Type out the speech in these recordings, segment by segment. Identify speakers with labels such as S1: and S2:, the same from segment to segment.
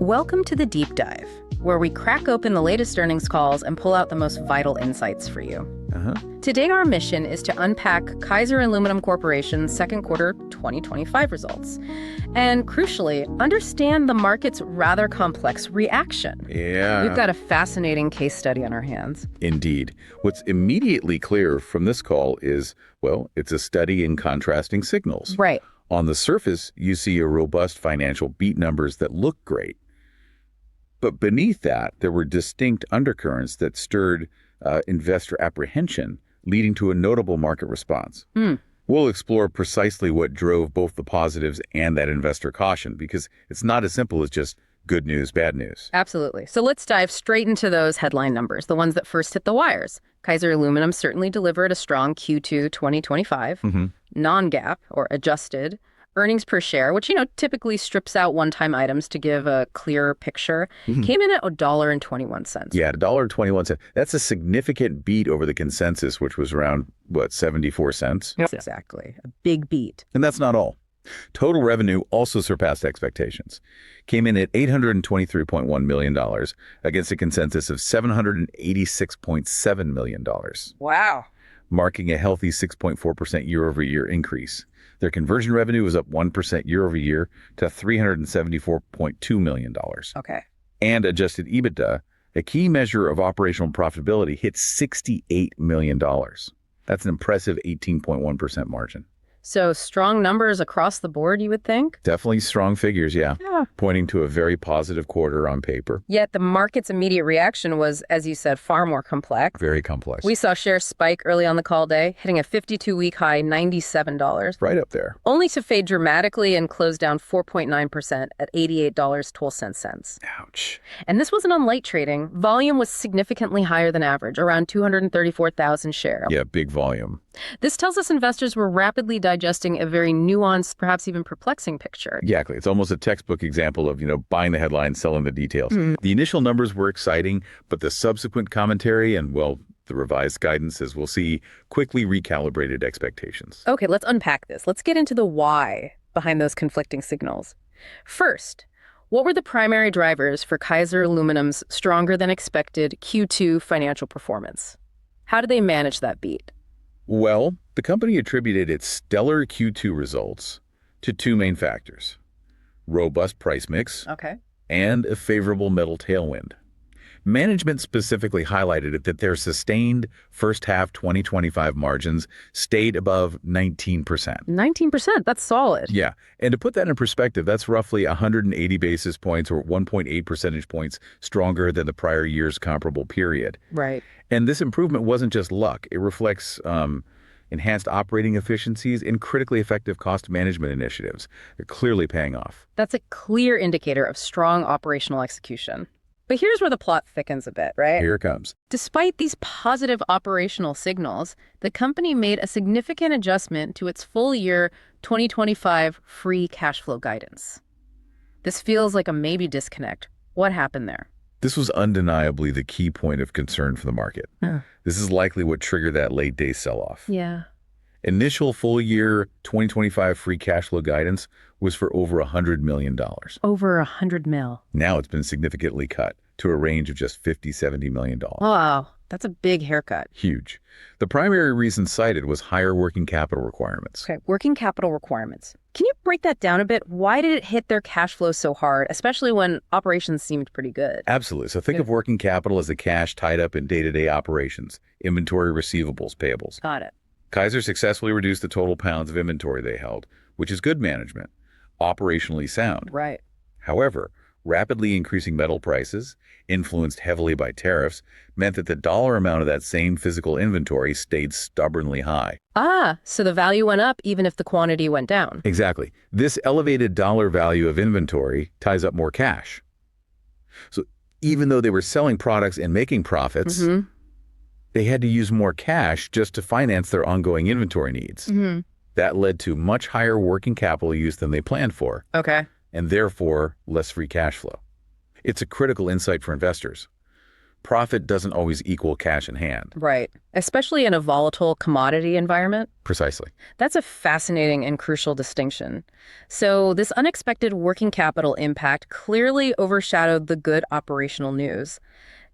S1: Welcome to the Deep Dive, where we crack open the latest earnings calls and pull out the most vital insights for you. Today, our mission is to unpack Kaiser Aluminum Corporation's second quarter 2025 results and, crucially, understand the market's rather complex reaction.
S2: Yeah.
S1: We've got a fascinating case study on our hands.
S2: Indeed. What's immediately clear from this call is, well, it's a study in contrasting signals.
S1: Right.
S2: On the surface, you see a robust financial beat numbers that look great. But beneath that, there were distinct undercurrents that stirred investor apprehension, leading to a notable market response. We'll explore precisely what drove both the positives and that investor caution, because it's not as simple as just good news, bad news.
S1: Absolutely. So let's dive straight into those headline numbers, the ones that first hit the wires. Kaiser Aluminum certainly delivered a strong Q2 2025. Non-GAAP, or adjusted, earnings per share, which, typically strips out one-time items to give a clearer picture, came in at $1.21.
S2: Yeah, $1.21. That's a significant beat over the consensus, which was around, 74 cents?
S1: Exactly. A big beat.
S2: And that's not all. Total revenue also surpassed expectations. Came in at $823.1 million against a consensus of $786.7 million.
S1: Wow.
S2: Marking a healthy 6.4% year-over-year increase. Their conversion revenue was up 1% year-over-year to $374.2 million.
S1: Okay.
S2: And adjusted EBITDA, a key measure of operational profitability, hit $68 million. That's an impressive 18.1% margin.
S1: So strong numbers across the board, you would think?
S2: Definitely strong figures, yeah.
S1: Yeah.
S2: Pointing to a very positive quarter on paper.
S1: Yet the market's immediate reaction was, as you said, far more complex.
S2: Very complex.
S1: We saw shares spike early on the call day, hitting a 52-week high, $97.
S2: Right up there.
S1: Only to fade dramatically and close down 4.9% at $88.12.
S2: Ouch.
S1: And this wasn't on light trading. Volume was significantly higher than average, around 234,000 shares.
S2: Yeah, big volume.
S1: This tells us investors were rapidly digesting a very nuanced, perhaps even perplexing picture.
S2: Exactly. It's almost a textbook example of, buying the headline, selling the details. The initial numbers were exciting, but the subsequent commentary and, the revised guidance, as we'll see, quickly recalibrated expectations.
S1: Okay, let's unpack this. Let's get into the why behind those conflicting signals. First, what were the primary drivers for Kaiser Aluminum's stronger than expected Q2 financial performance? How did they manage that beat?
S2: Well, the company attributed its stellar Q2 results to two main factors: robust price mix and a favorable metal tailwind. Management specifically highlighted that their sustained first half 2025 margins stayed above 19%.
S1: 19%, that's solid.
S2: Yeah, and to put that in perspective, that's roughly 180 basis points or 1.8 percentage points stronger than the prior year's comparable period.
S1: Right.
S2: And this improvement wasn't just luck. It reflects enhanced operating efficiencies and critically effective cost management initiatives. They're clearly paying off.
S1: That's a clear indicator of strong operational execution. But here's where the plot thickens a bit, right?
S2: Here it comes.
S1: Despite these positive operational signals, the company made a significant adjustment to its full year 2025 free cash flow guidance. This feels like a maybe disconnect. What happened there?
S2: This was undeniably the key point of concern for the market. This is likely what triggered that late-day sell-off.
S1: Yeah.
S2: Initial full-year 2025 free cash flow guidance was for over $100 million.
S1: Over $100 million.
S2: Now it's been significantly cut to a range of just $50–70 million.
S1: Wow, that's a big haircut.
S2: Huge. The primary reason cited was higher working capital requirements.
S1: Okay, working capital requirements. Can you break that down a bit? Why did it hit their cash flow so hard, especially when operations seemed pretty good?
S2: Absolutely. So think of working capital as the cash tied up in day-to-day operations, inventory, receivables, payables.
S1: Got it.
S2: Kaiser successfully reduced the total pounds of inventory they held, which is good management, operationally sound.
S1: Right.
S2: However, rapidly increasing metal prices, influenced heavily by tariffs, meant that the dollar amount of that same physical inventory stayed stubbornly high.
S1: So the value went up even if the quantity went down.
S2: Exactly. This elevated dollar value of inventory ties up more cash. So even though they were selling products and making profits, they had to use more cash just to finance their ongoing inventory needs. That led to much higher working capital use than they planned for. And therefore less free cash flow. It's a critical insight for investors. profit doesn't always equal cash in hand.
S1: Right. Especially in a volatile commodity environment.
S2: Precisely.
S1: That's a fascinating and crucial distinction. So this unexpected working capital impact clearly overshadowed the good operational news.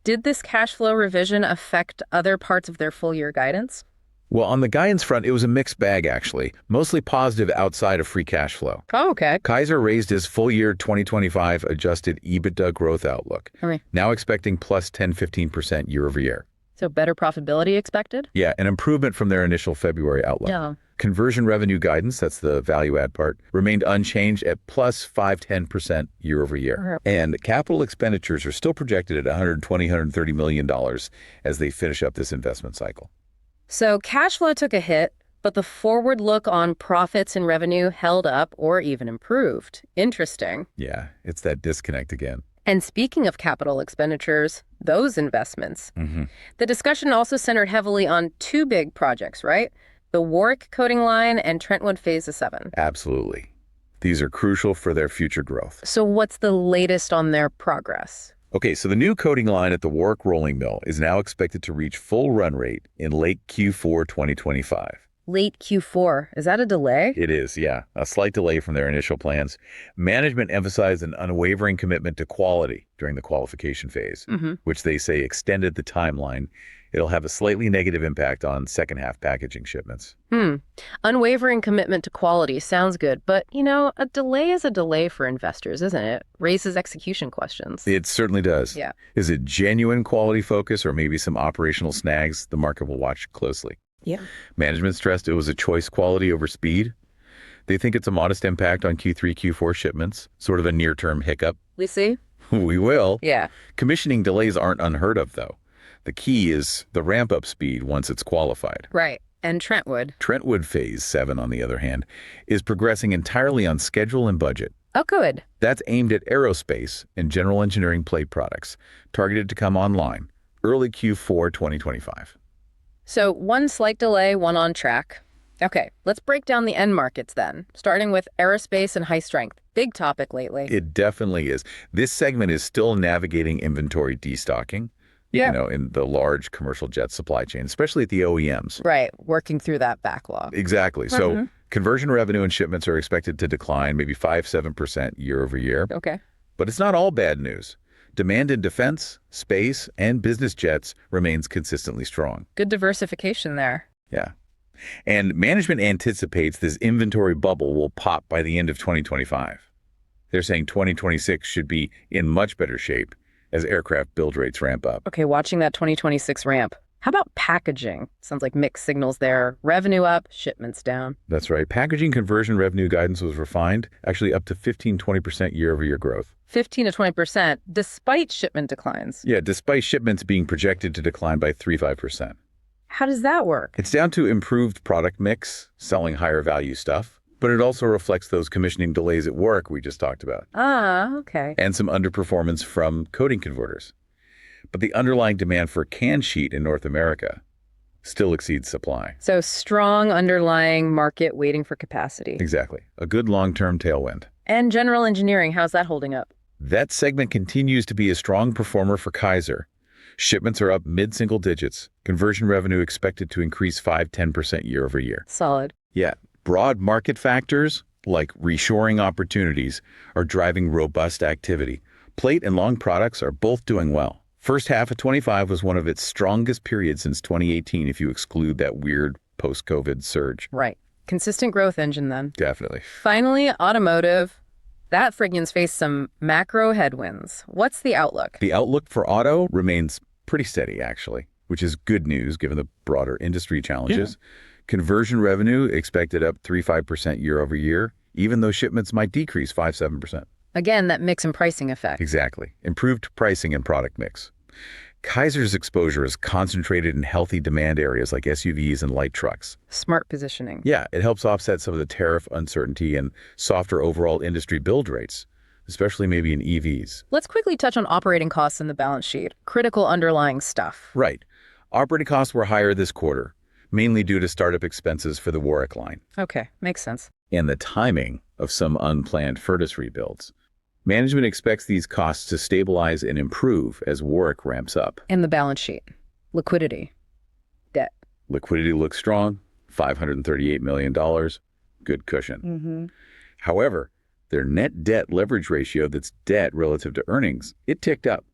S1: Did this cash flow revision affect other parts of their full-year guidance?
S2: Well, on the guidance front, it was a mixed bag, actually. Mostly positive outside of free cash flow.
S1: Oh, okay.
S2: Kaiser raised his full-year 2025 adjusted EBITDA growth outlook, now expecting plus 10-15% year-over-year.
S1: So better profitability expected?
S2: Yeah, an improvement from their initial February outlook.
S1: Yeah.
S2: Conversion revenue guidance, that's the value-add part, remained unchanged at plus 5-10% year-over-year. And capital expenditures are still projected at $120-130 million as they finish up this investment cycle.
S1: So cash flow took a hit, but the forward look on profits and revenue held up or even improved. Interesting.
S2: Yeah, it's that disconnect again.
S1: And speaking of capital expenditures, those investments. The discussion also centered heavily on two big projects, right? The Warrick coating line and Trentwood Phase VII.
S2: Absolutely. These are crucial for their future growth.
S1: So what's the latest on their progress?
S2: Okay, so the new coating line at the Warrick rolling mill is now expected to reach full run rate in late Q4 2025.
S1: Late Q4. Is that a delay?
S2: It is, yeah. A slight delay from their initial plans. Management emphasized an unwavering commitment to quality during the qualification phase, which they say extended the timeline. It'll have a slightly negative impact on second-half packaging shipments.
S1: Unwavering commitment to quality sounds good, but, a delay is a delay for investors, isn't it? Raises execution questions.
S2: It certainly does.
S1: Yeah.
S2: Is it genuine quality focus or maybe some operational snags? The market will watch closely.
S1: Yeah.
S2: Management stressed it was a choice quality over speed. They think it's a modest impact on Q3, Q4 shipments, sort of a near-term hiccup.
S1: We see?
S2: We will.
S1: Yeah.
S2: Commissioning delays aren't unheard of, though. The key is the ramp-up speed once it's qualified.
S1: Right. And Trentwood
S2: Phase VII, on the other hand, is progressing entirely on schedule and budget.
S1: Oh, good.
S2: That's aimed at aerospace and general engineering plate products, targeted to come online early Q4 2025.
S1: So one slight delay, one on track. Okay, let's break down the end markets then, starting with aerospace and high strength. Big topic lately.
S2: It definitely is. This segment is still navigating inventory destocking. In the large commercial jet supply chain, especially at the OEMs.
S1: Right, working through that backlog.
S2: Exactly. So conversion revenue and shipments are expected to decline maybe 5-7% year over year.
S1: Okay.
S2: But it's not all bad news. Demand in defense, space, and business jets remains consistently strong.
S1: Good diversification there.
S2: Yeah. And management anticipates this inventory bubble will pop by the end of 2025. They're saying 2026 should be in much better shape as aircraft build rates ramp up.
S1: Okay, watching that 2026 ramp. How about packaging? Sounds like mixed signals there. Revenue up, shipments down.
S2: That's right. Packaging conversion revenue guidance was refined, actually up to 15-20% year-over-year growth.
S1: 15 to 20%, despite shipment declines.
S2: Yeah, despite shipments being projected to decline by 3-5%.
S1: How does that work?
S2: It's down to improved product mix, selling higher value stuff. But it also reflects those commissioning delays at Warrick we just talked about.
S1: Ah, okay.
S2: And some underperformance from coating converters. But the underlying demand for can sheet in North America still exceeds supply.
S1: So strong underlying market waiting for capacity.
S2: Exactly. A good long-term tailwind.
S1: And general engineering, how's that holding up?
S2: That segment continues to be a strong performer for Kaiser. Shipments are up mid-single digits. Conversion revenue expected to increase 5-10% year over year.
S1: Solid.
S2: Yeah. Broad market factors, like reshoring opportunities, are driving robust activity. Plate and long products are both doing well. First half of 25 was one of its strongest periods since 2018 if you exclude that weird post-COVID surge.
S1: Right. Consistent growth engine then.
S2: Definitely.
S1: Finally, automotive. That friggins faced some macro headwinds. What's the outlook?
S2: The outlook for auto remains pretty steady, actually, which is good news given the broader industry challenges. Yeah. Conversion revenue expected up 3-5% year over year, even though shipments might decrease 5-7%.
S1: Again, that mix and pricing effect.
S2: Exactly. Improved pricing and product mix. Kaiser's exposure is concentrated in healthy demand areas like SUVs and light trucks.
S1: Smart positioning.
S2: Yeah, it helps offset some of the tariff uncertainty and softer overall industry build rates, especially maybe in EVs.
S1: Let's quickly touch on operating costs in the balance sheet. Critical underlying stuff.
S2: Right. Operating costs were higher this quarter, mainly due to startup expenses for the Warrick line.
S1: Okay, makes sense.
S2: And the timing of some unplanned furnace rebuilds. Management expects these costs to stabilize and improve as Warrick ramps up.
S1: And the balance sheet, liquidity, debt.
S2: Liquidity looks strong, $538 million, good cushion. However, their net debt leverage ratio, that's debt relative to earnings, it ticked up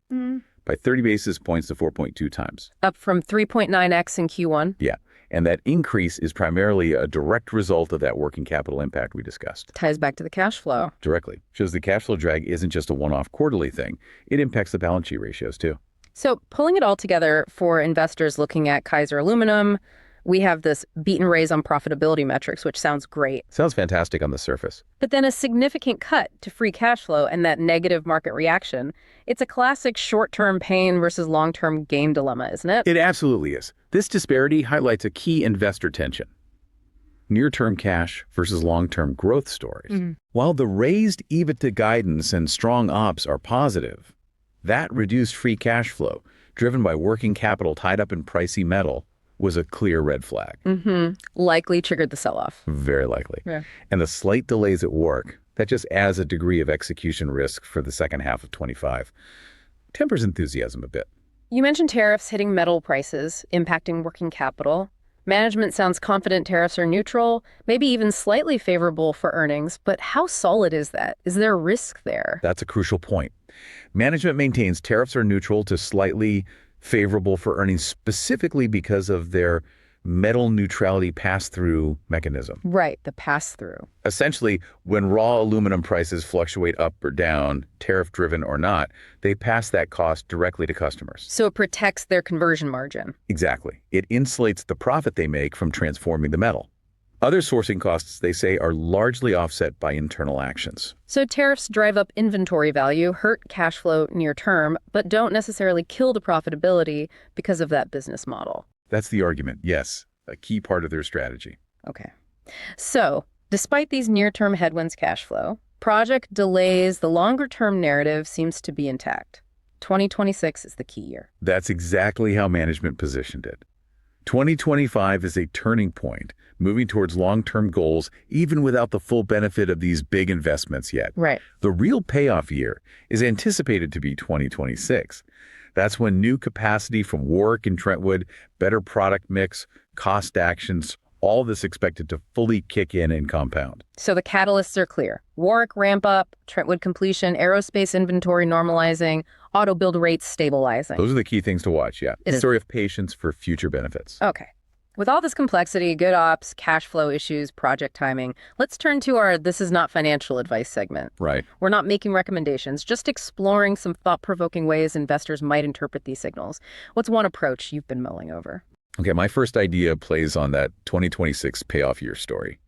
S2: by 30 basis points to 4.2 times.
S1: Up from 3.9x in Q1.
S2: Yeah, and that increase is primarily a direct result of that working capital impact we discussed.
S1: Ties back to the cash flow.
S2: Directly. Shows the cash flow drag isn't just a one-off quarterly thing. It impacts the balance sheet ratios too.
S1: So pulling it all together for investors looking at Kaiser Aluminum, we have this beat and raise on profitability metrics, which sounds great.
S2: Sounds fantastic on the surface.
S1: But then a significant cut to free cash flow and that negative market reaction. It's a classic short-term pain versus long-term gain dilemma, isn't it?
S2: It absolutely is. This disparity highlights a key investor tension. Near-term cash versus long-term growth stories. While the raised EBITDA guidance and strong ops are positive, that reduced free cash flow, driven by working capital tied up in pricey metal, was a clear red flag.
S1: Likely triggered the sell-off.
S2: Very likely.
S1: Yeah.
S2: And the slight delays at Warrick, that just adds a degree of execution risk for the second half of 25. Tempers enthusiasm a bit.
S1: You mentioned tariffs hitting metal prices, impacting working capital. Management sounds confident tariffs are neutral, maybe even slightly favorable for earnings, but how solid is that? Is there risk there?
S2: That's a crucial point. Management maintains tariffs are neutral to slightly favorable for earnings specifically because of their metal neutrality pass-through mechanism.
S1: Right, the pass-through.
S2: Essentially, when raw aluminum prices fluctuate up or down, tariff-driven or not, they pass that cost directly to customers.
S1: So it protects their conversion margin.
S2: Exactly. It insulates the profit they make from transforming the metal. Other sourcing costs, they say, are largely offset by internal actions.
S1: So tariffs drive up inventory value, hurt cash flow near term, but don't necessarily kill the profitability because of that business model.
S2: That's the argument, yes, a key part of their strategy.
S1: Okay. So, despite these near-term headwinds cash flow, project delays, the longer-term narrative seems to be intact. 2026 is the key year.
S2: That's exactly how management positioned it. 2025 is a turning point, moving towards long-term goals, even without the full benefit of these big investments yet.
S1: Right.
S2: The real payoff year is anticipated to be 2026. That's when new capacity from Warrick and Trentwood, better product mix, cost actions, all this expected to fully kick in and compound.
S1: So the catalysts are clear. Warrick ramp up, Trentwood completion, aerospace inventory normalizing, auto build rates stabilizing.
S2: Those are the key things to watch, yeah.
S1: It is.
S2: Story of patience for future benefits.
S1: Okay. With all this complexity, good ops, cash flow issues, project timing, let's turn to our This Is Not Financial Advice segment.
S2: Right.
S1: We're not making recommendations, just exploring some thought-provoking ways investors might interpret these signals. What's one approach you've been mulling over?
S2: Okay, my first idea plays on that 2026 payoff year story.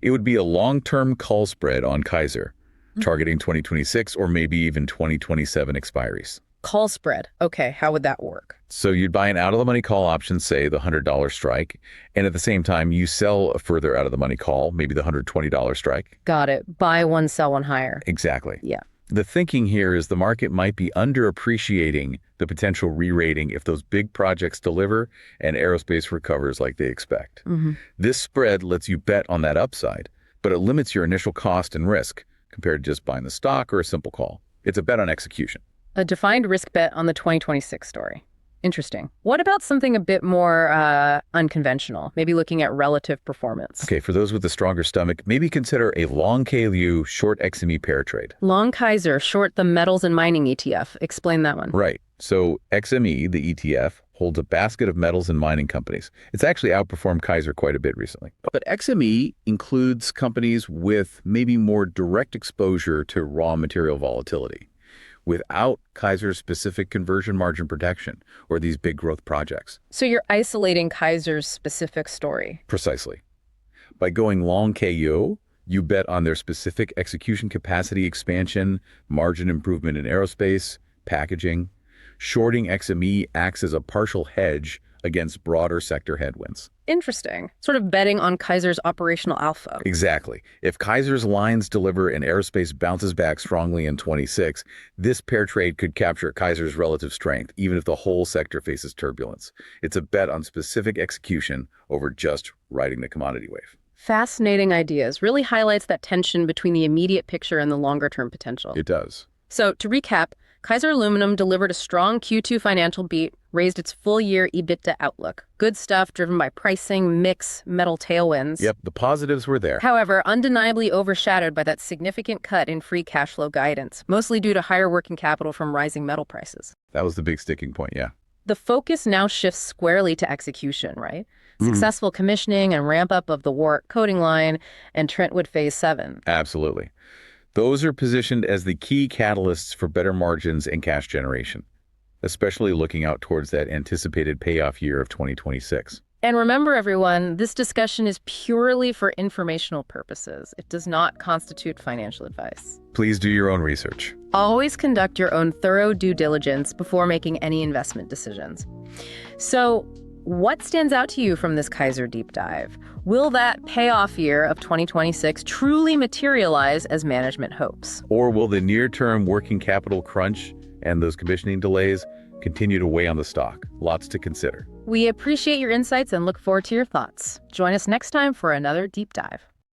S2: It would be a long-term call spread on Kaiser, targeting 2026 or maybe even 2027 expiries.
S1: Call spread. Okay, how would that work?
S2: So you'd buy an out-of-the-money call option, say the $100 strike, and at the same time, you sell a further out-of-the-money call, maybe the $120 strike.
S1: Got it. Buy one, sell one higher.
S2: Exactly.
S1: Yeah.
S2: The thinking here is the market might be underappreciating the potential re-rating if those big projects deliver and aerospace recovers like they expect. This spread lets you bet on that upside, but it limits your initial cost and risk compared to just buying the stock or a simple call. It's a bet on execution.
S1: A defined risk bet on the 2026 story. Interesting. What about something a bit more unconventional, maybe looking at relative performance?
S2: Okay, for those with a stronger stomach, maybe consider a long KALU, short XME pair trade.
S1: Long Kaiser, short the metals and mining ETF. Explain that one.
S2: Right. So XME, the ETF, holds a basket of metals and mining companies. It's actually outperformed Kaiser quite a bit recently. But XME includes companies with maybe more direct exposure to raw material volatility, without Kaiser's specific conversion margin protection or these big growth projects.
S1: So you're isolating Kaiser's specific story.
S2: Precisely. By going long KO, you bet on their specific execution capacity expansion, margin improvement in aerospace, packaging. Shorting XME acts as a partial hedge against broader sector headwinds.
S1: Interesting. Sort of betting on Kaiser's operational alpha.
S2: Exactly. If Kaiser's lines deliver and aerospace bounces back strongly in 26, this pair trade could capture Kaiser's relative strength, even if the whole sector faces turbulence. It's a bet on specific execution over just riding the commodity wave.
S1: Fascinating ideas. Really highlights that tension between the immediate picture and the longer-term potential.
S2: It does.
S1: So, to recap, Kaiser Aluminum delivered a strong Q2 financial beat, raised its full-year EBITDA outlook. Good stuff driven by pricing, mix, metal tailwinds.
S2: Yep, the positives were there.
S1: However, undeniably overshadowed by that significant cut in free cash flow guidance, mostly due to higher working capital from rising metal prices.
S2: That was the big sticking point, yeah.
S1: The focus now shifts squarely to execution, right? Successful commissioning and ramp-up of the Warrick coating line and Trentwood Phase VII.
S2: Absolutely. Those are positioned as the key catalysts for better margins and cash generation, especially looking out towards that anticipated payoff year of 2026.
S1: And remember, everyone, this discussion is purely for informational purposes. It does not constitute financial advice.
S2: Please do your own research.
S1: Always conduct your own thorough due diligence before making any investment decisions. So, what stands out to you from this Kaiser deep dive? Will that payoff year of 2026 truly materialize as management hopes?
S2: Or will the near-term working capital crunch and those commissioning delays continue to weigh on the stock? Lots to consider.
S1: We appreciate your insights and look forward to your thoughts. Join us next time for another deep dive.